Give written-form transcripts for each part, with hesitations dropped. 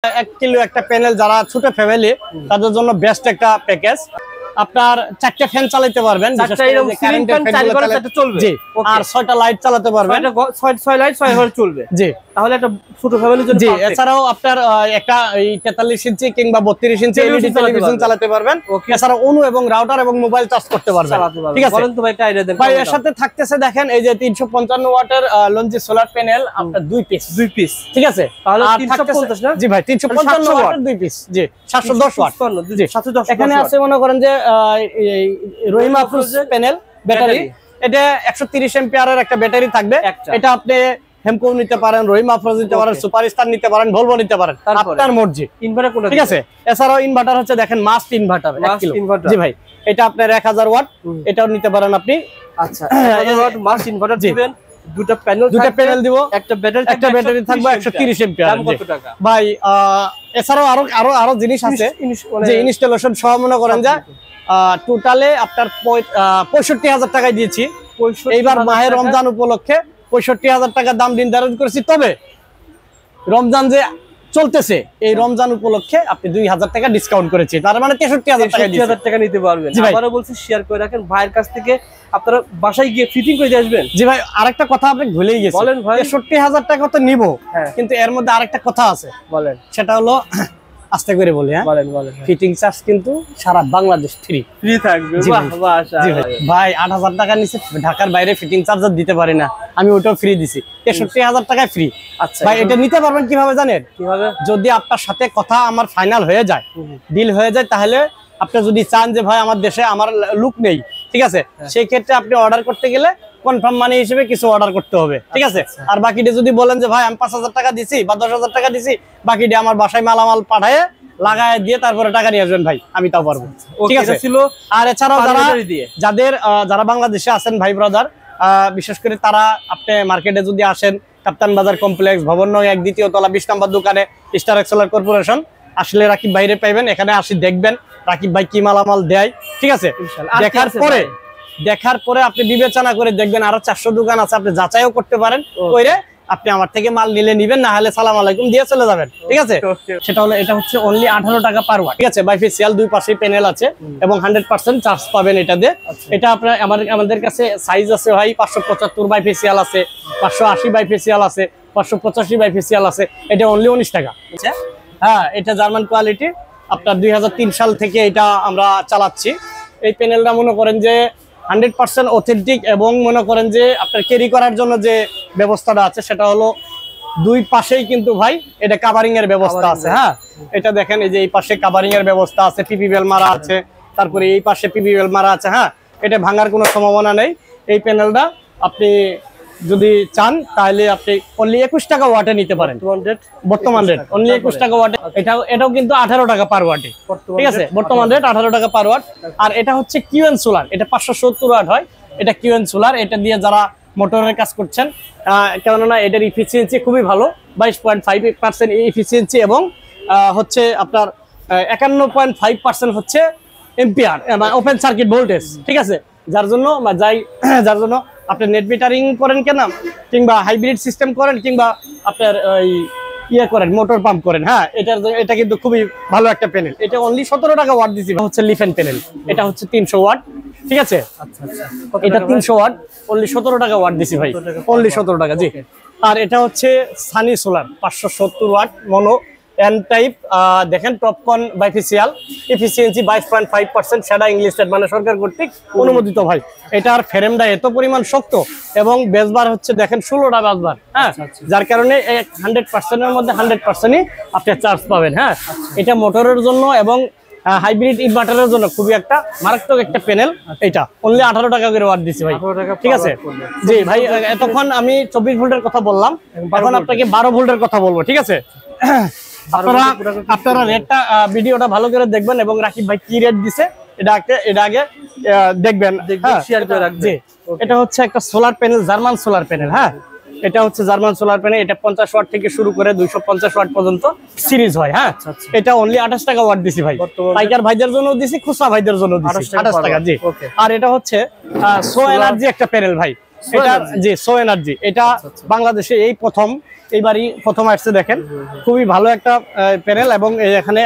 1 kilo একটা panel যারা ছোট ফ্যামিলি তাদের জন্য বেস্ট একটা প্যাকেজ। আপনার 4টা ফ্যান চালাতে পারবেন, চলবে আর 6টা লাইট চালাতে পারবেন, 6 লাইট 6 ঘর চলবে। জি, তাহলে একটা ছোট ফ্যামিলির জন্য। জি, এছাড়াও আপনার একটা 43 ইঞ্চি কিংবা 32 ইঞ্চি এলইডি টেলিভিশন চালাতে পারবেন। এছাড়া অনু এবং রাউটার এবং মোবাইল চার্জ করতে পারবেন। ঠিক আছে, বলেন তো ভাই একটা আইডিয়া দেন। ভাই এর সাথে থাকতেছে দেখেন এই যে 355 ওয়াটের লঞ্জি সোলার প্যানেল আপনার 2 পিস। ঠিক আছে, তাহলে 350 না? জি ভাই 355 ওয়াটের 2 পিস। জি, 710 ওয়াট। জি, 710। এখানে আছে মনে করেন যে রহিমা আফরোজ প্যানেল ব্যাটারি, এটা 130 এম্পিয়ারের একটা ব্যাটারি থাকবে। এটা আপনি হেমকো নিতে পারেন, রহিমা আফরোজ নিতে পারেন, সুপারস্টার নিতে পারেন, ভলভো নিতে পারেন, আপনার মর্জি। ইনভার্টার কোনটা? ঠিক আছে, এছাড়াও ইনভার্টার হচ্ছে দেখেন মাস্ট ইনভার্টার 1 কিলো। জি ভাই, এটা আপনার 1000 ওয়াট, এটাও নিতে পারেন আপনি। আচ্ছা, 1000 ওয়াট মাস্ট ইনভার্টার দিবেন, দুটো প্যানেল দিব, একটা ব্যাটারি থাকবে 130 এম্পিয়ার। কত টাকা ভাই? এছাড়াও আরো জিনিস আছে যে ইনস্টলেশন সহ মনে করেন যে টোটালে আপনার 65,000 টাকায় দিয়েছি। এইবার মাহে রমজান উপলক্ষে 65,000 টাকা দাম নির্ধারণ করেছি। তবে রমজান যে চলতেছে, এই রমজান উপলক্ষে আপনি 2,000 টাকা ডিসকাউন্ট করেছি, তার মানে 63,000 টাকা নিতে পারবেন। আবারও বলছি, শেয়ার করে রাখেন, ভাইয়ের কাছ থেকে আপনারা বাসায় গিয়ে ফিটিং করে দিয়ে আসবেন। জি ভাই, আরেকটা কথা আপনি ভুলেই গেছেন। বলেন ভাই। 63,000 টাকা তো নিব, কিন্তু এর মধ্যে আরেকটা কথা আছে। বলেন। সেটা হলো, আস্তে করে বলি, হ্যাঁ বলেন। ফিটিং চার্জ কিন্তু সারা বাংলাদেশ ফ্রি থাকবে। ভাই 8,000 টাকা নিচে ঢাকার বাইরে ফিটিং চার্জ দিতে পারি না, আমি ওটাও ফ্রি দিছি। 63,000 টাকায় ফ্রি। আচ্ছা ভাই, এটা নিতে পারবেন কিভাবে জানেন? কিভাবে? যদি আপনার সাথে কথা আমার ফাইনাল হয়ে যায়, ডিল হয়ে যায়, তাহলে আপনি যদি চান যে ভাই আমার দেশে আমার লুক নেই, ঠিক আছে, সেই ক্ষেত্রে আপনি অর্ডার করতে গেলে কনফার্ম মানি হিসেবে কিছু অর্ডার করতে হবে। ঠিক আছে, আর বাকিটা যদি বলেন যে ভাই আমি 5,000 টাকা দিছি বা 10,000 টাকা দিছি, বাকিটা আমার বাসায় মালামাল পাঠায় লাগায় দিয়ে তারপরে টাকা নিয়ে আসবেন ভাই, আমি তাও পারবো। ঠিক আছে। আর এছাড়াও যারা বাংলাদেশে আছেন ভাই ব্রাদার, বিশেষ করে তারা আপনি মার্কেটে যদি আসেন, কাপ্তান বাজার কমপ্লেক্স, ভবন নং 1 দ্বিতীয় তলা 20 নম্বর দোকানে স্টার এক্সেলার কর্পোরেশন আসলে রাকিব ভাইরে পাইবেন। এখানে আসি দেখবেন রাকিব ভাই কি মালামাল দেয়। ঠিক আছে, দেখার পরে আপনি বিবেচনা করে দেখবেন আরো 400 দোকান আছে, আপনি যাচাইও করতে পারেন। কইরে আপনি আমার থেকে মাল নিলে নিবেন, না হলে সালাম আলাইকুম দিয়ে চলে যাবেন। ঠিক আছে, সেটা হলো, এটা হচ্ছে অনলি 18 টাকা পার ওয়াট। ঠিক আছে, বাইফেসিয়াল 2 পাশে প্যানেল আছে এবং 100% চার্জ পাবেন এটা দিয়ে। এটা আপনার আমাদের কাছে সাইজ আছে ভাই 575 বাইফেসিয়াল আছে, 580 বাইফেসিয়াল আছে, 585 বাইফেসিয়াল আছে। এটা অনলি 19 টাকা। হ্যাঁ, এটা জার্মান কোয়ালিটি। আপনার 2003 সাল থেকে এটা আমরা চালাচ্ছি। এই প্যানেলটা মনে করেন যে 100% অথেন্টিক, এবং মনে করেন যে আপনার ক্যারি করার জন্য যে ব্যবস্থাটা আছে সেটা হলো 2 পাশেই কিন্তু ভাই এটা কাভারিং এর ব্যবস্থা আছে। হ্যাঁ, এটা দেখেন, এই যে এই পাশে কাভারিং এর ব্যবস্থা আছে, পিপি বেল মারা আছে, তারপরে এই পাশে পিপি বেল মারা আছে। হ্যাঁ, এটা ভাঙার কোনো সম্ভাবনা নেই। এই প্যানেলটা আপনি যদি চান তাহলে আপনি অনলি 21 টাকা ওয়াটে নিতে পারেন। বর্তমান রেট অনলি 21 টাকা ওয়াটে। এটাও কিন্তু 18 টাকা পার ওয়াটে। ঠিক আছে, বর্তমান রেট 18 টাকা পার ওয়াট। আর এটা হচ্ছে কিউএন সোলার, এটা 570 ওয়াট হয়। এটা কিউএন সোলার, এটা দিয়ে যারা মোটরের কাজ করছেন, কেননা এটার ইফিসিয়েন্সি খুবই ভালো, 22.5% ইফিসিয়েন্সি, এবং হচ্ছে আপনার 51.5% হচ্ছে এম্পিয়ার, ওপেন সার্কিট ভোল্টেজ। ঠিক আছে, যার জন্য আপনি নেট মিটারিং করেন কেন, কিংবা হাইব্রিড সিস্টেম করেন, কিংবা আপনার করেন মোটর পাম্প করেন, হ্যাঁ, এটা কিন্তু খুবই ভালো একটা প্যানেল। এটা অনলি 17 টাকা ওয়াট দিছি। হচ্ছে লিফেন প্যানেল, এটা হচ্ছে 300 ওয়াট। ঠিক আছে, এটা 300 ওয়াট, অনলি 17 টাকা ওয়াট দিছি ভাই, অনলি 17 টাকা। জি, আর এটা হচ্ছে সানি সোলার 570 ওয়াট মনো এন টাইপ। দেখেন, টপকন বাইফেসিয়াল, এফিসিয়েন্সি 22.5%, সেটা ইংলিশ স্টেট মানে সরকার কর্তৃক অনুমোদিত ভাই। এটার ফ্রেমটা এত পরিমাণ শক্ত, এবং বেসবার হচ্ছে দেখেন 16টা বেসবার। হ্যাঁ, যার কারণে 100% এর মধ্যে 100%ই আপনি চার্জ পাবেন। হ্যাঁ, এটা মোটরের জন্য এবং হাইব্রিড ইনভার্টারের জন্য খুবই একটা মারাত্মক একটা প্যানেল। এটা অনলি 18 টাকা করে ওয়াট দিছি ভাই। ঠিক আছে, জি ভাই, এতক্ষণ আমি 24 ভোল্টের কথা বললাম, এখন আপনাকে 12 ভোল্টের কথা বলবো। ঠিক আছে, আপনারা রেটটা ভিডিওটা ভালো করে দেখবেন, এবং রাকিব ভাই কি রেট দিছে এটা আগে দেখবেন। এটা হচ্ছে একটা solar panel, German solar panel. হ্যাঁ, এটা হচ্ছে জার্মান সোলার প্যানেল। এটা 50 ওয়াট থেকে শুরু করে 250 ওয়াট পর্যন্ত সিরিজ হয়। হ্যাঁ, এটা অনলি 28 টাকা ওয়াট দিছি ভাই। পাইকার ভাইদের জন্য দিছি, খুচরা ভাইদের জন্য দিছি 28 টাকা। জি, আর এটা হচ্ছে সো এনার্জি একটা প্যানেল ভাই। এটা জি সো এনার্জি, এটা বাংলাদেশে এই এইবারই প্রথম আসছে। দেখেন খুবই ভালো একটা প্যানেল, এবং এখানে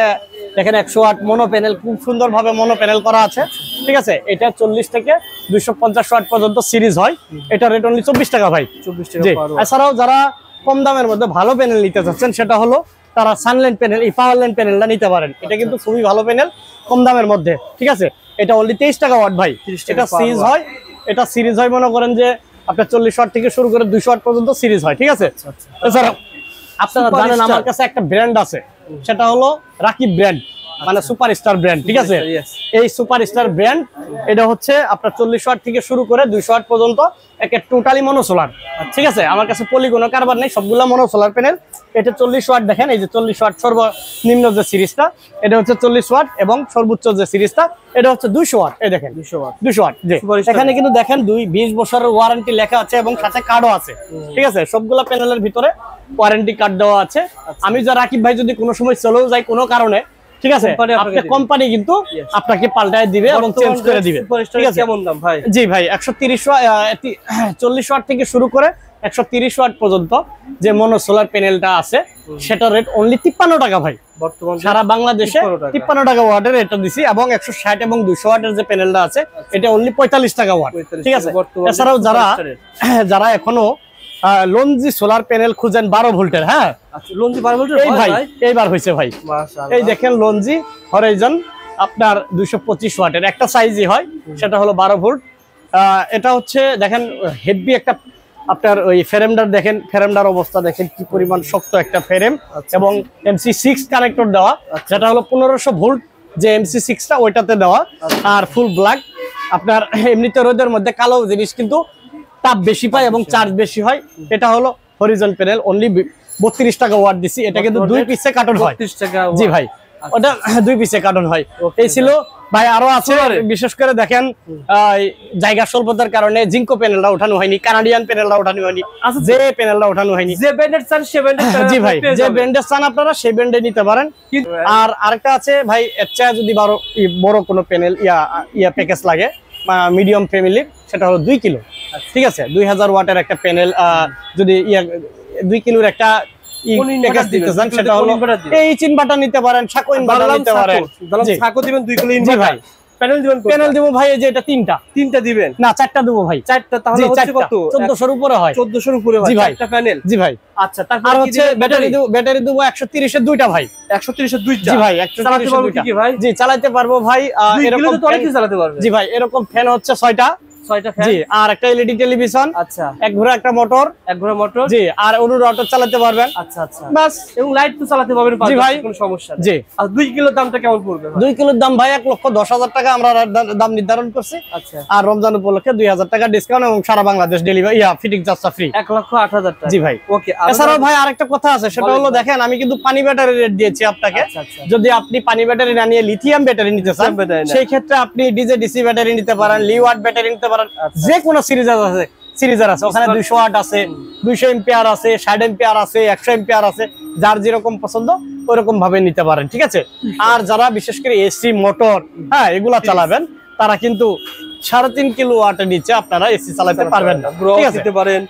দেখেন 100 ওয়াট মনো প্যানেল, খুব সুন্দর ভাবে মনো প্যানেল করা আছে। ঠিক আছে, এটা 40 থেকে 250 ওয়াট পর্যন্ত সিরিজ হয়। এটা রেট অনলি 24 টাকা ভাই। 24 টাকা। এছাড়াও যারা কম দামের মধ্যে ভালো প্যানেল নিতে চাচ্ছেন, সেটা হলো তারা সানলাইট প্যানেল, এই পাওয়ার লাইন প্যানেলটা নিতে পারেন। এটা কিন্তু খুবই ভালো প্যানেল কম দামের মধ্যে। ঠিক আছে, এটা অনলি 23 টাকা ওয়াট ভাই। এটা সিরিজ হয়, এটা সিরিজ হয় মনে করেন যে আপনার 40 ওয়াট থেকে শুরু করে 200 ওয়াট পর্যন্ত সিরিজ হয়। ঠিক আছে, এছাড়া আপনারা জানেন আমার কাছে একটা ব্র্যান্ড আছে, সেটা হলো রাকিব ব্র্যান্ড, মানে সুপারস্টার ব্র্যান্ড। ঠিক আছে, এই সুপারস্টার ব্র্যান্ড এটা হচ্ছে আপনার 40 ওয়াট থেকে শুরু করে 200 ওয়াট পর্যন্ত একে টোটালি মনো সোলার। ঠিক আছে, আমার কাছে পলি কোনো কারবার নেই, সবগুলা মনো সোলার প্যানেল। এটা 40 ওয়াট, দেখেন এই যে 40 ওয়াট সর্বনিম্ন যে সিরিজটা, এটা হচ্ছে 40 ওয়াট, এবং সর্বোচ্চ যে সিরিজটা এটা হচ্ছে 200 ওয়াট। এই দেখেন 200 ওয়াট। জি, এখানে কিন্তু দেখেন 20 বছরের ওয়ারেন্টি লেখা আছে, এবং সাথে কার্ডও আছে। ঠিক আছে, সবগুলা প্যানেলের ভিতরে ওয়ারেন্টি কার্ড দেওয়া আছে। আমি যা রাকিব ভাই যদি কোনো সময় চলেও যায় কোনো কারণে, ঠিক আছে, আপনার কোম্পানি কিন্তু আপনাকে পাল্টায় দিবে এবং চেঞ্জ করে দিবে। ঠিক আছে, কেমন দাম ভাই? জি ভাই, 40 ওয়াট থেকে শুরু করে 130 ওয়াট পর্যন্ত যে মনো সোলার প্যানেলটা আছে, সেটার রেট অনলি 53 টাকা ভাই। বর্তমানে সারা বাংলাদেশে 53 টাকা ওয়াটের এটা দিছি, এবং 160 এবং 200 ওয়াটের যে প্যানেলটা আছে এটা অনলি 45 টাকা ওয়াট। ঠিক আছে, এছাড়াও যারা এখনো লঞ্জি সোলার প্যানেল খুঁজেন 12 ভোল্টের, হ্যাঁ লঞ্জি 12 ভোল্টের, এই ভাই এইবার হইছে ভাই, মাশাআল্লাহ। এই দেখেন লঞ্জি হরাইজন আপনার 225 ওয়াটের একটা সাইজই হয়, সেটা হলো 12 ভোল্ট। এটা হচ্ছে দেখেন হেভি একটা আপনার ওই ফ্রেমটার, দেখেন ফ্রেমটার অবস্থা দেখেন কি পরিমাণ শক্ত একটা ফ্রেম, এবং MC6 কানেক্টর দেওয়া, যেটা হলো 1500 ভোল্ট যে MC6টা ওইটাতে দেওয়া, আর ফুল ব্ল্যাক। আপনার এমনিতে রোদের মধ্যে কালো জিনিস কিন্তু তাপ বেশি পায় এবং চার্জ বেশি হয়। এটা হলো হরিজন প্যানেল, অনলি 32 টাকা ওয়াট দিছি। এটা কিন্তু 2 পিসে কার্টন হয়। জি ভাই, ওটা 2 পিসে কার্টন হয়। এই ছিল ভাই, আরো আছে। বিশেষ করে দেখেন জায়গা স্বল্পতার কারণে জিঙ্কো প্যানেলটা ওঠানো হয়নি, কানাডিয়ান প্যানেলটা ওঠানো হয়নি, যে প্যানেলটা ওঠানো হয়নি। যে ব্র্যান্ডের চান সে ব্র্যান্ডের, জি ভাই, যে ব্র্যান্ডের চান আপনারা সেই ব্র্যান্ডে নিতে পারেন। আর আরেকটা আছে ভাই, এর চেয়ে যদি বড় কোনো প্যানেল ইয়া প্যাকেজ লাগে মিডিয়াম ফ্যামিলি, সেটা হলো 2 কিলো। ঠিক আছে, 2000 ওয়াটের একটা প্যানেল, যদি 2 কিলোর একটা প্যাকেজ দিতে চান, সেটা হলো এই ইনভার্টার নিতে পারেন, সাকো ইনভার্টার নিতে পারেন। সাকো দিবেন 2 কিলো ইনভার্টার। প্যানেল দিব ভাই, এই যে এটা তিনটা দিবেন না, 4টা দেব ভাই। 4টা তাহলে হচ্ছে কত? 1400 এর উপরে হয়। 1400 এর উপরে ভাই, 4টা প্যানেল। জি ভাই। আচ্ছা, তারপর হচ্ছে ব্যাটারি দেব 130 এর দুইটা ভাই। 130 এর দুইটা। জি ভাই, 130 এর দুইটা। জি, চালাতে পারবো ভাই। এরকম তো অনেকই চালাতে পারবে। জি ভাই, এরকম ফ্যান হচ্ছে 6টা ফ্যান। জি, আর একটা এলইডি টেলিভিশন। আচ্ছা, এক ঘোড়া একটা মোটর। জি, আর অনুরোধ চালাতে পারবেন। আচ্ছা আচ্ছা, বাস। এবং লাইট তো চালাতে পারবেন। জি ভাই, কোনো সমস্যা নেই। জি। আর 2 কিলোর দামটা কেমন পড়বে ভাই? 2 কিলোর দাম ভাই 1,10,000 টাকা আমরা দাম নির্ধারণ করছি। আচ্ছা। আর রমজান উপলক্ষে 2000 টাকা ডিসকাউন্ট, এবং সারা বাংলাদেশ ডেলিভারি ফিটিং চার্জটা ফ্রি। 1,08,000 টাকা। জি ভাই। ওকে। এছাড়াও ভাই আরেকটা কথা আছে, সেটা হলো দেখেন আমি কিন্তু পানি ব্যাটারি রেট দিয়েছি আপনাকে। যদি আপনি পানি ব্যাটারি না নিয়ে লিথিয়াম ব্যাটারি নিতে চান, সেই ক্ষেত্রে আপনি ডিজে ব্যাটারি নিতে পারেন, লিওয়াট ব্যাটারি নিতে পারেন। যে কোনো সিরিজের আছে, ওখানে 200 ওয়াট আছে, 200 এম্পিয়ার আছে, 60 এম্পিয়ার আছে, 100 এম্পিয়ার আছে, যার যেরকম পছন্দ ওরকম ভাবে নিতে পারেন। ঠিক আছে, আর যারা বিশেষ করে এসি মোটর এগুলা চালাবেন, তারা কিন্তু 3.5 কিলো ওয়াটের নিচে আপনারা এসি চালাতে পারবেন না। ঠিক আছে, নিতে পারেন,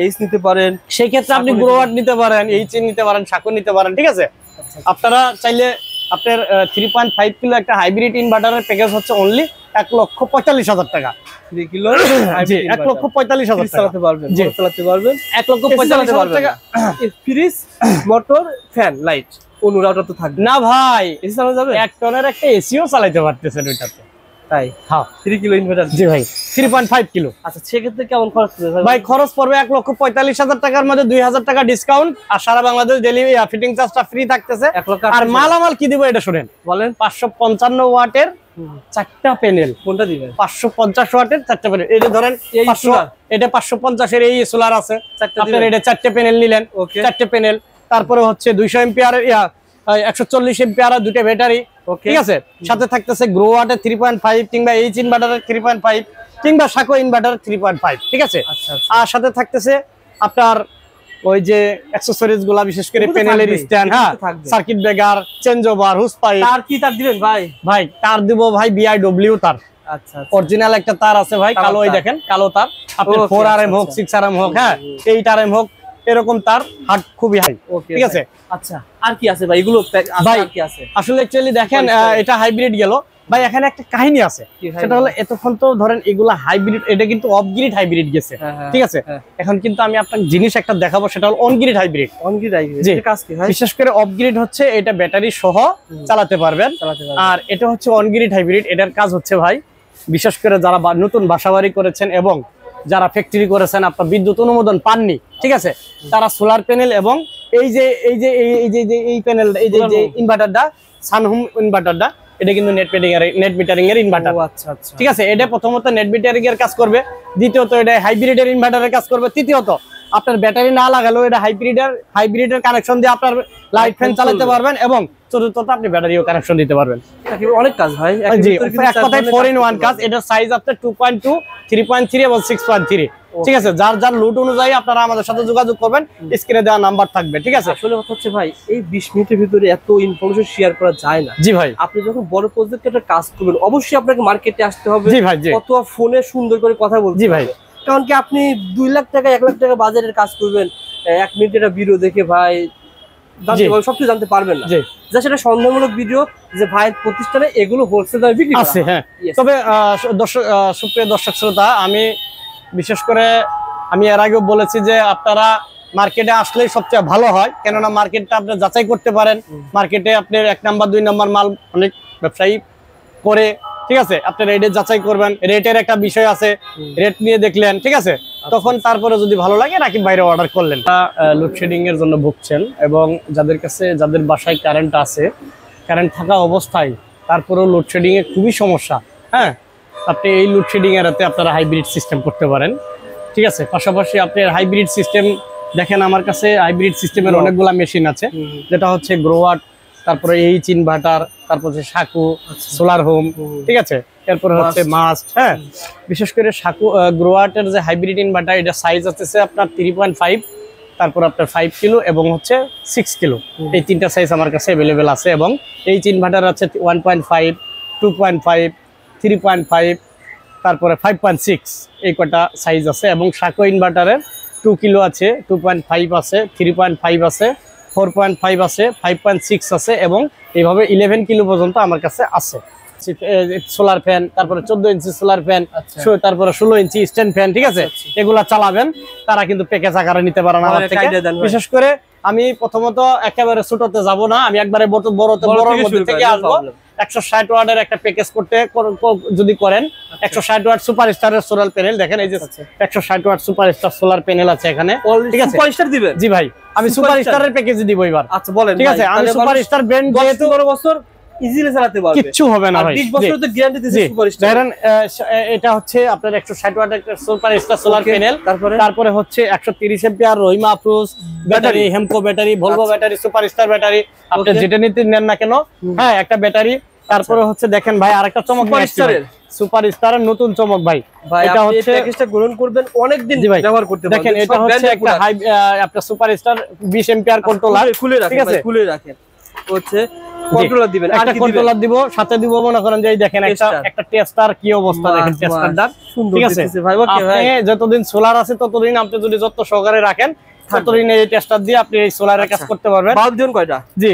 এইচ নিতে পারেন, সেই ক্ষেত্রে আপনি গ্রো ওয়াট নিতে পারেন, এইচ নিতে পারেন, সাকো নিতে পারেন। ঠিক আছে, আপনারা চাইলে আপনার 3.5 কিলো একটা হাইব্রিড ইনভার্টারের প্যাকেজ হচ্ছে অনলি 1,45,000 টাকা। 3 কিলো 1,45,000 চালাতে পারবেন। জি, চালাতে পারবেন 1,45,000 টাকা। ফ্রিজ, মোটর, ফ্যান, লাইট, অনুরাউটার তো থাকবে না ভাই। এসি চালানো যাবে, 1 টনের একটা এসিও চালাতে পারতেছেন ওইটাতে। তাই? হ্যাঁ, 3 কিলো ইনভার্টার। জি ভাই, 3.5 কিলো। আচ্ছা, সেক্ষেত্রে কেমন খরচ পড়বে ভাই? খরচ পড়বে 1,45,000 টাকার মধ্যে 2000 টাকা ডিসকাউন্ট, আর সারা বাংলাদেশ ডেলিভারি ফিটিং চার্জটা ফ্রি থাকতেছে। আর মালামাল কি দিব এটা শুনেন, বলেন। 555 ওয়াটের 4টা প্যানেল। কোনটা দিবেন? 550 ওয়াটের 4টা প্যানেল। এই যে ধরেন এটা 550 এর এই সোলার আছে, আপনার এটা 4টে প্যানেল নিলেন, 4টে প্যানেল। তারপরে হচ্ছে 200 এম্পিয়ার 140 এম্পিয়ার 2টা ব্যাটারি। ঠিক আছে, সাথে থাকতেছে গ্রো ওয়াটের 3.5, কিংবা এইচ ইনভার্টারের 3.5, কিংবা সাকো ইনভার্টারের 3.5। ঠিক আছে, আর সাথে থাকতেছে আপনার ওই যে অ্যাকসেসরিজ গুলা, বিশেষ করে প্যানেলের stand, circuit breaker, change over, হুস পাইপ। তার কি তার দিবেন ভাই? ভাই তার দিব ভাই BIW তার। আচ্ছা অরিজিনাল একটা তার আছে ভাই, কালো, এই দেখেন কালো তার, আপনি 4RM হোক 6RM হোক, হ্যাঁ 8RM হোক, এরকম তার হাট খুবই হাই। ঠিক আছে। আচ্ছা আর কি আছে ভাই এগুলো ভাই আর কি আছে? আসলে অ্যাকচুয়ালি দেখেন এটা হাইব্রিড গেল ভাই, এখানে একটা কাহিনী আছে, সেটা হলো এতক্ষণ তো ধরেন এগুলা হাইব্রিড, এটা কিন্তু অফ গ্রিড হাইব্রিড গেছে। ঠিক আছে। এখন কিন্তু আমি আপনাকে জিনিস একটা দেখাবো, সেটা হলো on grid hybrid. On grid hybrid এর কাজ কি ভাই? বিশেষ করে অফ গ্রিড হচ্ছে এটা ব্যাটারি সহ চালাতে পারবেন, আর এটা হচ্ছে অন গ্রিড হাইব্রিড। এটার কাজ হচ্ছে ভাই, বিশেষ করে যারা নতুন বাসাবাড়ি করেছেন এবং যারা ফ্যাক্টরি করেছেন, আপনার বিদ্যুৎ অনুমোদন পাননি, ঠিক আছে, তারা সোলার প্যানেল এবং এই যে এই প্যানেল, এই যে ইনভার্টারটা, সানহোম ইনভার্টারটা, এটা কিন্তু নেট মিটারিং এর ইনভার্টার। আচ্ছা আচ্ছা, ঠিক আছে। এটা প্রথমত নেট মিটারিং এর কাজ করবে, দ্বিতীয়ত এটা হাইব্রিডের ইনভার্টারের কাজ করবে, তৃতীয়ত আপনার ব্যাটারি না লাগালেও এটা হাইব্রিডের কানেকশন দিয়ে আপনার লাইট ফ্যান চালাতে পারবেন, এবং চতুর্থত আপনি ব্যাটারিও কানেকশন দিতে পারবেন। অনেক কাজ ভাই, জি, এক কথায় 4-in-1 কাজ। এটার সাইজ আপনার 2.2, 3.3 এবং 6.3। ঠিক আছে। যার লোড অনুযায়ী আপনারা আমাদের সাথে যোগাযোগ করবেন, স্ক্রিনে দেওয়া নাম্বার থাকবে। ঠিক আছে। আসলে কথা হচ্ছে ভাই, এই 20 মিনিটের ভিতরে এত ইনফরমেশন শেয়ার করা যায় না। জি ভাই। আপনি যখন বড় প্রজেক্টে একটা কাজ করবেন, অবশ্যই আপনাকে মার্কেটে আসতে হবে। জি ভাই। অথবা ফোনে সুন্দর করে কথা বলতে। জি ভাই। কারণ কি আপনি 2 লাখ টাকা 1 লাখ টাকা বাজারের কাজ করবেন, 1 মিনিটের একটা ভিডিও দেখে ভাই সবকিছু জানতে পারবেন না। যা সেটা সন্দেহমূলক ভিডিও, যে ভাইয়ের প্রতিষ্ঠানে এগুলো হোলসেল দামে বিক্রি আছে। হ্যাঁ, তবে সুপ্রিয় দর্শক শ্রোতা, আমি বিশেষ করে আমি এর আগেও বলেছি যে আপনারা মার্কেটে আসলেই সবচেয়ে ভালো হয়, কেননা মার্কেটটা আপনি যাচাই করতে পারেন। মার্কেটে আপনার 1 নাম্বার 2 নাম্বার মাল অনেক ব্যবসায়ী করে। ঠিক আছে। আপনি রেটের যাচাই করবেন, রেটের একটা বিষয় আছে, রেট নিয়ে দেখলেন। ঠিক আছে। তখন তারপরে যদি ভালো লাগে রাকিব বাইরে অর্ডার করলেন। লোডশেডিং এর জন্য ভুগছেন, এবং যাদের বাসায় কারেন্ট আছে, কারেন্ট থাকা অবস্থায় তারপরেও লোডশেডিং এ খুবই সমস্যা, হ্যাঁ, আপনি এই লোডশেডিং এরাতে আপনারা হাইব্রিড সিস্টেম করতে পারেন। ঠিক আছে। পাশাপাশি আপনার হাইব্রিড সিস্টেম দেখেন, আমার কাছে হাইব্রিড সিস্টেমের অনেকগুলা মেশিন আছে, যেটা হচ্ছে গ্রোয়াট, তারপরে এইচ ইনভার্টার, তারপর হচ্ছে সাকু, সোলার হোম। ঠিক আছে। এরপরে হচ্ছে মাস্ট। হ্যাঁ, বিশেষ করে সাকু গ্রোয়াটের যে হাইব্রিড ইনভার্টার, এটা সাইজ আছে আপনার 3.5, তারপর আপনার 5 কিলো এবং হচ্ছে 6 কিলো। এই তিনটা সাইজ আমার কাছে অ্যাভেলেবেল আছে, এবং এইচ ইনভার্টার আছে 1.5, 2.5, 3.5, তারপরে 5.6, এই কটা সাইজ আছে। এবং সাকু ইনভার্টারের 2 কিলো আছে, 2.5 আছে, 3.5 আছে, 4.5 আছে, 5.6 আছে, এবং এইভাবে 11 কিলো পর্যন্ত আমার কাছে আছে। সোলার ফ্যান, তারপরে 14 ইঞ্চি সোলার ফ্যান, তারপরে 16 ইঞ্চি স্ট্যান্ড ফ্যান। ঠিক আছে। এগুলা চালাবেন, তারা কিন্তু প্যাকেজ আকারে নিতে পারেন আমার থেকে। বিশেষ করে আমি প্রথমত একেবারে ছোটতে যাব না, আমি একবারে বড় মধ্যে থেকে আসবো। 160 ওয়াটের একটা প্যাকেজ করতে যদি করেন, 160 ওয়াট সুপারস্টারের সোলার প্যানেল দেখেন, এই যে 160 ওয়াট সুপারস্টার সোলার প্যানেল আছে এখানে। ঠিক আছে। সুপারস্টার দিবেন? জি ভাই, আমি সুপারস্টারের প্যাকেজ দিব এবার। আচ্ছা বলেন। ঠিক আছে। আমি সুপারস্টার ব্র্যান্ড যেহেতু 10 বছর ইজিলি চালাতে পারবে, কিচ্ছু হবে না ভাই। 20 বছর তো গ্যারান্টি দিছে সুপারস্টার। ধরেন এটা হচ্ছে আপনার 160 ওয়াটের একটা সুপারস্টার সোলার প্যানেল, তারপরে হচ্ছে 130 ampere Rahima Afroz battery, Hamko battery, Volvo battery, superstar battery, আপনি যেটা নিতে নেন না কেন, হ্যাঁ, একটা ব্যাটারি। তারপরে হচ্ছে দেখেন ভাই, আরেকটা চমক সুপারস্টারের নতুন চমক ভাই, এটা হচ্ছে প্যাকেজটা গ্রহণ করবেন, অনেক দিন ব্যবহার করতে পারবেন। দেখেন, এটা হচ্ছে একটা হাই আপনার সুপারস্টার 20 এম্পিয়ার কন্ট্রোলার। খুলে রাখেন, ঠিক আছে, খুলে রাখেন। হচ্ছে কন্ট্রোলার দিবেন, আর কি কন্ট্রোলার দিব, সাথে দিব মনে করেন যে এই দেখেন একটা টেস্টার, কি অবস্থা দেখেন টেস্টারটার। ঠিক আছে ভাই। আপনি যতদিন সোলার আছে ততদিন আপনি যদি যত্ন সহকারে রাখেন, ততদিন এই টেস্টার দিয়ে আপনি এই সোলারের কাজ করতে পারবেন। বাল্ব দিন কয়টা? জি,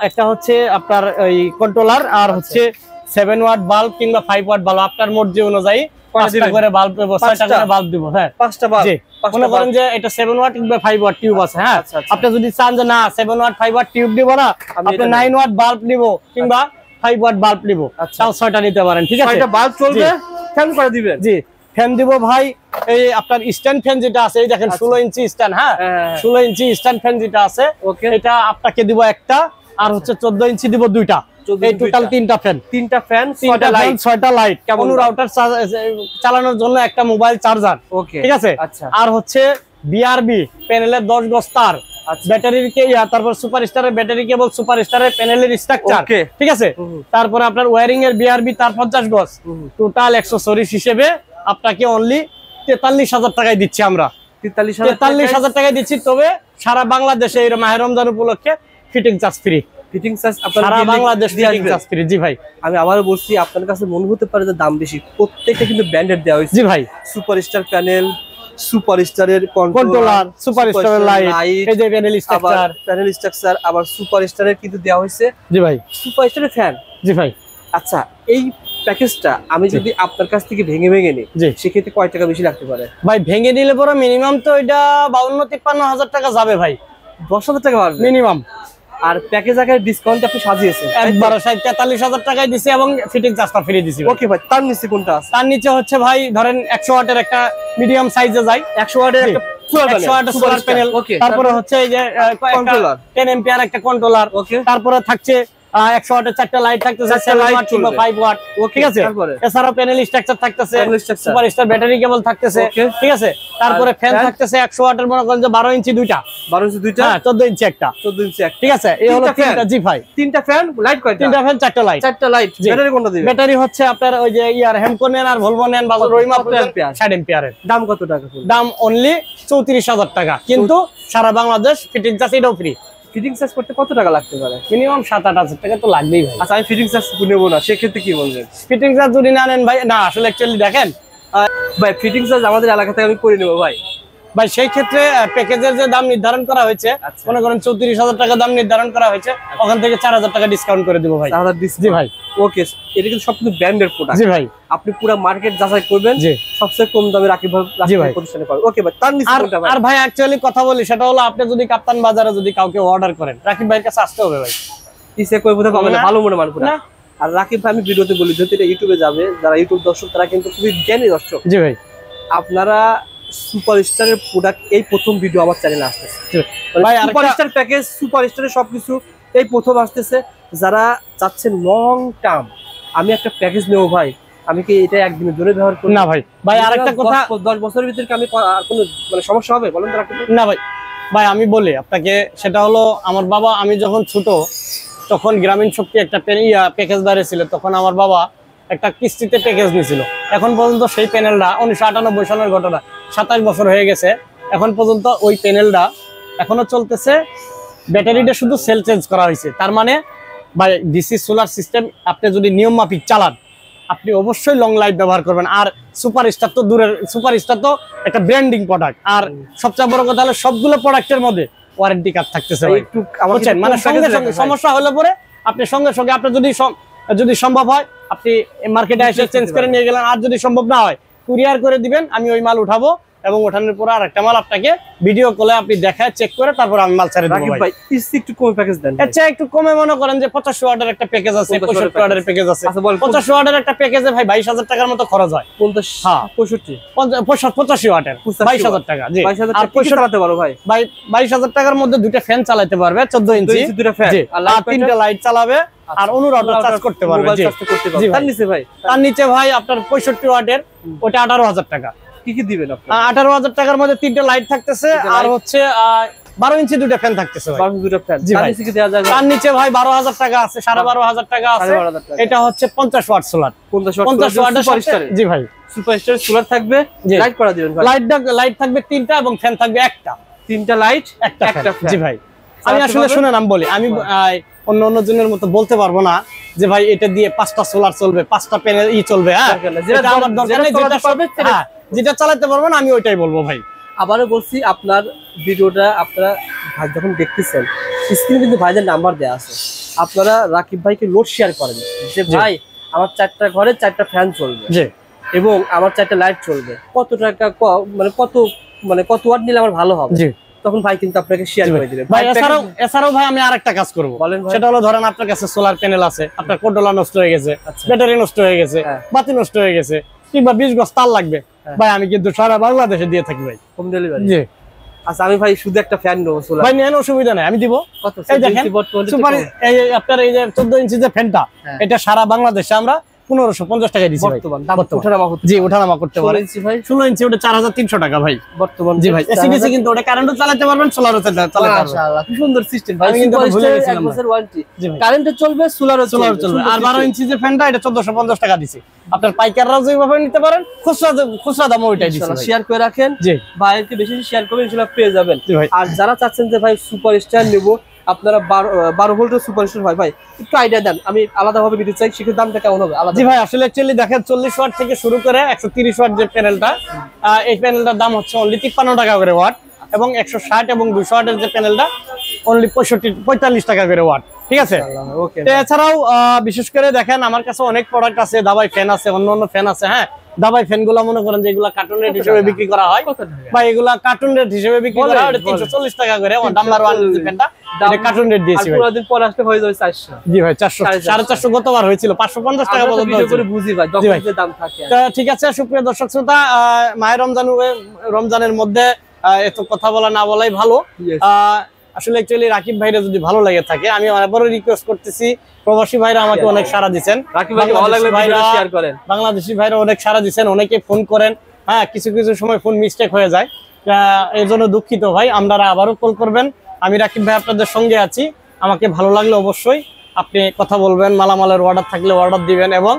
একটা হচ্ছে আপনার এই কন্ট্রোলার, আর হচ্ছে 7 ওয়াট বাল্ব কিংবা 5 ওয়াট বাল্ব, আপনার মর্জি অনুযায়ী 5টা করে বাল্ব দেব, 6টা করে বাল্ব দিব। হ্যাঁ, 5টা বাল্ব। জি, মনে করেন যে এটা 7 ওয়াট কিংবা 5 ওয়াট টিউব আছে। হ্যাঁ, আপনি যদি চান যে না 7 ওয়াট 5 ওয়াট টিউব দিব না, আপনি 9 ওয়াট বাল্ব নিব কিংবা 5 ওয়াট বাল্ব নিব, তাও 6টা নিতে পারেন। ঠিক আছে। 6টা বাল্ব চলবে, ফ্যান করে দিবেন। জি, ফ্যান দিব ভাই। এই আপনার স্ট্যান্ড ফ্যান যেটা আছে, এই দেখেন 16 ইঞ্চি স্ট্যান্ড। হ্যাঁ, 16 ইঞ্চি স্ট্যান্ড ফ্যান যেটা আছে, এটা আপনাকে দিব একটা, আর হচ্ছে 14 ইঞ্চি দিব দুইটা। এই টোটাল 3টা ফ্যান, 6টা লাইট, কেমন রাউটার চালানোর জন্য একটা মোবাইল চার্জার। ঠিক আছে। আর হচ্ছে বিআরবি প্যানেলের 10 গজ তার, ব্যাটারির তারপর সুপারস্টারের ব্যাটারি কেবল, সুপারস্টারের প্যানেলের স্ট্রাকচার। ঠিক আছে। তারপরে আপনার ওয়্যারিং এর বিআরবি তার 50 গজ, টোটাল অ্যাকসেসরিজ হিসেবে আপনাকে অনলি 43,000 টাকায় দিচ্ছি আমরা। 43,000 টাকায় দিচ্ছি। তবে সারা বাংলাদেশে এই মাহে রমজান উপলক্ষে fitting charge free. Fitting charge আপনারা সারা বাংলাদেশ ফিটিং চার্জ ফ্রি। জি ভাই, আমি আবারও বলছি, আপনার কাছে মনে হতে পারে যে দাম বেশি, প্রত্যেকটা কিন্তু ব্র্যান্ডেড দেওয়া হয়েছে। জি ভাই, সুপারস্টার প্যানেল, সুপারস্টারের কন্ট্রোলার, সুপারস্টার লাইট, এই যে প্যানেল স্ট্রাকচার, প্যানেল স্ট্রাকচার, আবার সুপারস্টারের কিন্তু দেওয়া হয়েছে। জি ভাই, সুপারস্টারের ফ্যান। জি ভাই। আচ্ছা, এই প্যাকেজটা আমি যদি আপনার কাছ থেকে ভেঙে নিই, সেক্ষেত্রে কয় টাকা বেশি লাগতে পারে ভাই? ভেঙে নিলে পরে মিনিমাম তো এটা 52-53 হাজার টাকা যাবে ভাই, 10,000 টাকা বাড়বে মিনিমাম। আর প্যাকেজ আকারে ডিসকাউন্ট আপনি সাজিয়েছেন একবার 43,000 টাকায় দিছি এবং ফিটিং চার্জটা ফ্রি দিছি। ওকে ভাই, তার নিচে কোনটা আছে? তার নিচে হচ্ছে ভাই ধরেন 100 ওয়াটের একটা মিডিয়াম সাইজে যায়, 100 ওয়াটের একটা 100 ওয়াটের সোলার প্যানেল। তারপরে হচ্ছে এই যে কন্ট্রোলার 10 এম্পিয়ার একটা কন্ট্রোলার। তারপরে থাকছে 100 ওয়াটের 4টা লাইট থাকতেছে, 7 ওয়াট কিংবা 5 ওয়াট। ঠিক আছে, এছাড়াও প্যানেল স্ট্রাকচার থাকতেছে, সুপারস্টার ব্যাটারি কেবল থাকতেছে। ঠিক আছে, তারপরে ফ্যান থাকতেছে 100 ওয়াটের, মনে করেন যে 12 ইঞ্চি দুইটা, 12 ইঞ্চি দুইটা, হ্যাঁ 14 ইঞ্চি একটা, 14 ইঞ্চি একটা। ঠিক আছে, এই হলো তিনটা। জি ভাই, তিনটা ফ্যান, লাইট কয়টা? তিনটা ফ্যান, 4টা লাইট। 4টা লাইট। ব্যাটারি কোনটা দিবেন? ব্যাটারি হচ্ছে আপনার ওই যে ইয়ার হেমকো নেন আর ভলভো নেন বা রহিমা 60 এম্পিয়ারের। দাম কত টাকা? দাম অনলি 34,000 টাকা, কিন্তু সারা বাংলাদেশ ফিটিং চার্জ এটাও ফ্রি। ফিটিং চার্জ করতে কত টাকা লাগতে পারে? মিনিমাম 7-8 হাজার টাকা তো লাগবেই ভাই। আচ্ছা, আমি ফিটিং চার্জ নেবো না, সেক্ষেত্রে কি বলবেন? ফিটিং চার্জ যদি না নেন ভাই, না আসলে অ্যাকচুয়ালি দেখেন ভাই, ফিটিং চার্জ আমাদের এলাকা থেকে আমি করে নেবো ভাই। ভাই সেই ক্ষেত্রে প্যাকেজের যে দাম নির্ধারণ করা হয়েছে, মনে করেন 34,000 টাকা দাম নির্ধারণ করা হয়েছে, ওখান থেকে 4,000 টাকা ডিসকাউন্ট করে দিব ভাই। জি ভাই, ওকে। এটা কিন্তু সব কিছু ব্র্যান্ডের প্রোডাক্ট। জি ভাই, আপনি পুরো মার্কেট যাচাই করবেন, সবচেয়ে কম দামে রাকিব ভাই প্রতিষ্ঠানে পাবেন। ওকে ভাই, তার নিচে কোনটা ভাই? আর ভাই অ্যাকচুয়ালি কথা বলি, সেটা হলো আপনি যদি কাপ্তান বাজারে যদি কাউকে অর্ডার করেন, রাকিব ভাইয়ের কাছে আসতে হবে ভাই। কিসে কই বোধ পাবেন না, ভালো মনে মানবো না। আর রাকিব ভাই, আমি ভিডিওতে বলি, যদি এটা ইউটিউবে যাবে, যারা ইউটিউব দর্শক তারা কিন্তু খুবই জ্ঞানী দর্শক। জি ভাই, আপনারা সুপারস্টারের প্রোডাক্ট এই প্রথম ভিডিও আমার চ্যানেলে আসতেছে ভাই। সুপারস্টার প্যাকেজ, সুপারস্টারের সবকিছু এই প্রথম আসতেছে। যারা চাচ্ছেন লং টার্ম, আমি একটা প্যাকেজ নেবো ভাই, আমি কি এটা একদিনের জন্য ব্যবহার করি? না ভাই। ভাই আরেকটা কথা, 10 বছরের ভিতরে আমি আর কোনো মানে সমস্যা হবে বলেন তো? না ভাই, ভাই আমি বলি আপনাকে, সেটা হলো আমার বাবা, আমি যখন ছোট তখন গ্রামীণ শক্তি একটা প্যাকেজ বাড়িয়েছিল, তখন আমার বাবা একটা কিস্তিতে প্যাকেজ নিয়েছিল। এখন পর্যন্ত সেই প্যানেলটা 1998 সালের ঘটনা, 27 বছর হয়ে গেছে, এখন পর্যন্ত ওই প্যানেলটা এখনো চলতেছে। ব্যাটারিটা শুধু সেল চেঞ্জ করা হয়েছে। তার মানে ভাই, ডিসি সোলার সিস্টেম আপনি যদি নিয়ম মাফিক চালান, আপনি অবশ্যই লং লাইফ ব্যবহার করবেন। আর সুপারস্টার তো দূরের, সুপারস্টার তো একটা ব্র্যান্ডিং প্রোডাক্ট। আর সবচেয়ে বড় কথা হলো সবগুলো প্রোডাক্টের মধ্যে ওয়ারেন্টি কার্ড থাকতেছে। একটু মানে সঙ্গে সঙ্গে সমস্যা হলে পরে আপনি সঙ্গে সঙ্গে, আপনি যদি সম্ভব হয় আপনি মার্কেটে এসে চেঞ্জ করে নিয়ে গেলেন, আর যদি সম্ভব না হয় কুরিয়ার করে দিবেন, আমি ওই মাল উঠাবো এবং ওঠানোর পরে আরেকটা মাল আপনাকে ভিডিও কলে আপনি দেখায় চেক করে তারপর আমি মাল ছেড়ে দেব ভাই। একটু কমে প্যাকেজ দেন। আচ্ছা, একটু কমে মনে করেন যে 85 ওয়াটের একটা প্যাকেজ আছে, 65 ওয়াটের প্যাকেজ আছে। 85 ওয়াটের একটা প্যাকেজে ভাই 22,000 টাকার মতো খরচ হয়। 50, হ্যাঁ 65, 85 ওয়াটের 22,000 টাকা। জি, আর 65 চালাতে পারো ভাই। 22,000 টাকার মধ্যে দুটো ফ্যান চালাতে পারবে, 14 ইঞ্চি দুটো ফ্যান, আর 3টা লাইট চালাবে, আর অনুরাউটার চার্জ করতে পারবে। জি, তার নিচে ভাই আপনার 65 ওয়াটের, ওটা 18,000 টাকা। কি কি দিবেন আপনি? 18,000 টাকার মধ্যে 3টা লাইট থাকতেছে, আর হচ্ছে 12 ইঞ্চি দুটো ফ্যান থাকতেছে ভাই। 12 দুটো ফ্যান। জি ভাই, তার নিচে ভাই 12,000 টাকা আছে, 12,500 টাকা আছে। এটা হচ্ছে 50 ওয়াট সোলার, 50 ওয়াটের সুপারস্টার। জি ভাই, সুপারস্টার সোলার থাকবে, লাইট করা দিবেন ভাই। লাইট থাকবে 3টা এবং ফ্যান থাকবে একটা। 3টা লাইট, একটা ফ্যান। জি ভাই, আমি আসলে শুনে নাম বলি, আমি অন্য জনের মতো বলতে পারবো না যে ভাই এটা দিয়ে 5টা সোলার চলবে, 5টা প্যানেল চলবে। হ্যাঁ, যেটা আমার দরকার নেই, যেটা চালাতে পারবো না আমি ওইটাই বলবো ভাই। আবারও বলছি, আপনার ভিডিওটা আপনারা ভাই যখন দেখতেছেন, স্ক্রিনে কিন্তু ভাইদের নাম্বার দেওয়া আছে, আপনারা রাকিব ভাইকে লোড শেয়ার করেন যে ভাই আমার 4টা ঘরে 4টা ফ্যান চলবে এবং আমার 4টা লাইট চলবে, কত টাকা মানে কত ওয়াট নিলে আমার ভালো হবে, তখন ভাই কিন্তু আপনাকে শেয়ার করে দিবেন ভাই। এছাড়াও ভাই আমি আরেকটা কাজ করব, সেটা হলো ধরেন আপনার কাছে সোলার প্যানেল আছে, আপনার কন্ট্রোলার নষ্ট হয়ে গেছে, ব্যাটারি নষ্ট হয়ে গেছে, বাতি নষ্ট হয়ে গেছে, কিংবা 20 গজ তার লাগবে ভাই, আমি কিন্তু সারা বাংলাদেশে দিয়ে থাকি ভাই, হোম ডেলিভারি। জি, আচ্ছা আমি ভাই শুধু একটা ফ্যান নেবো সোলার ভাই, নেন, অসুবিধা নাই, আমি দিব। এই দেখেন সুপার, এই আপনার এই যে 14 ইঞ্চি যে ফ্যানটা, এটা সারা বাংলাদেশে আমরা 1550 টাকা দিছি ভাই। জি, ওঠানামা করতে পারে। 16 ইঞ্চি ওটা 4300 টাকা ভাই বর্তমান। জি ভাই, এসিডিসি কিন্তু ওটা কারেন্টও চালাতে পারবেন, সোলারও চালাতে পারবেন। মাশাআল্লাহ, কি সুন্দর সিস্টেম ভাই। আমি কিন্তু ভুলে গেছিলাম, 1 বছর ওয়ারেন্টি। কারেন্টে চলবে, সোলারও চলবে। আর 12 ইঞ্চি যে ফ্যানটা, এটা 1450 টাকা দিছি। আপনার পাইকাররাও যেভাবে নিতে পারেন, খুচরা দামও ওইটাই দিছি। শেয়ার করে রাখেন, জি ভাইকে বেশি শেয়ার করবেন, ইনশাআল্লাহ পেয়ে যাবেন। আর যারা চাচ্ছেন যে ভাই সুপারস্টার নেব, আপনারা 12 ভোল্টের সুপার স্টোর হয় ভাই, একটু আইডিয়া দেন, আমি আলাদাভাবে নিতে চাই, সেক্ষেত্রে দামটা কেমন হবে আলাদা? জি ভাই, আসলে অ্যাকচুয়ালি দেখেন 40 ওয়াট থেকে শুরু করে 130 ওয়াট যে প্যানেলটা, এই প্যানেলটার দাম হচ্ছে অনলি 53 টাকা করে ওয়াট, এবং 160 এবং 200 ওয়াটের যে প্যানেলটা অনলি 45 টাকা করে ওয়াট। ঠিক আছে, ওকে। এছাড়াও বিশেষ করে দেখেন আমার কাছে অনেক প্রোডাক্ট আছে, দাবাই ফ্যান আছে, অন্য ফ্যান আছে। হ্যাঁ, দাবাই ফ্যান গুলা মনে করেন যে এগুলা কার্টুন রেট হিসেবে বিক্রি করা হয়, বা এগুলা কার্টুন রেট হিসেবে বিক্রি করা হয় 340 টাকা করে। নাম্বার 1 যে ফ্যানটা এটা কার্টুন রেট দিয়েছি ভাই। দিন পরে আসলে হয়ে যাবে 400। জি ভাই, 400 450 গতবার হয়েছিল, 550 টাকা পর্যন্ত ভিডিও করে বুঝি ভাই যখন যে দাম থাকে। তো ঠিক আছে, সুপ্রিয় দর্শক শ্রোতা, মাহে রমজানের মধ্যে এত কথা বলা না বলাই ভালো। আসলে অ্যাকচুয়ালি রাকিব ভাইরা যদি ভালো লাগে থাকে, আমি আবারও রিকোয়েস্ট করতেছি, প্রবাসী ভাইরা আমাকে অনেক সাড়া দিচ্ছেন, রাকিব ভাই ভালো লাগলে ভিডিও শেয়ার করেন, বাংলাদেশি ভাইরা অনেক সাড়া দিচ্ছেন, অনেকে ফোন করেন। হ্যাঁ, কিছু কিছু সময় ফোন মিস্টেক হয়ে যায়, এর জন্য দুঃখিত ভাই। আপনারা আবারও কল করবেন, আমি রাকিব ভাই আপনাদের সঙ্গে আছি। আমাকে ভালো লাগলে অবশ্যই আপনি কথা বলবেন, মালামালের অর্ডার থাকলে অর্ডার দিবেন, এবং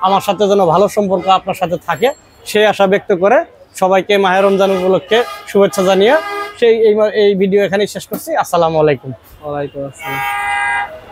আমার সাথে যেন ভালো সম্পর্ক আপনার সাথে থাকে সেই আশা ব্যক্ত করে সবাইকে মাহে রমজান উপলক্ষে শুভেচ্ছা জানিয়ে এই ভিডিও এখানেই শেষ করছি। আসসালামু আলাইকুম। ওয়ালাইকুম আসসালাম।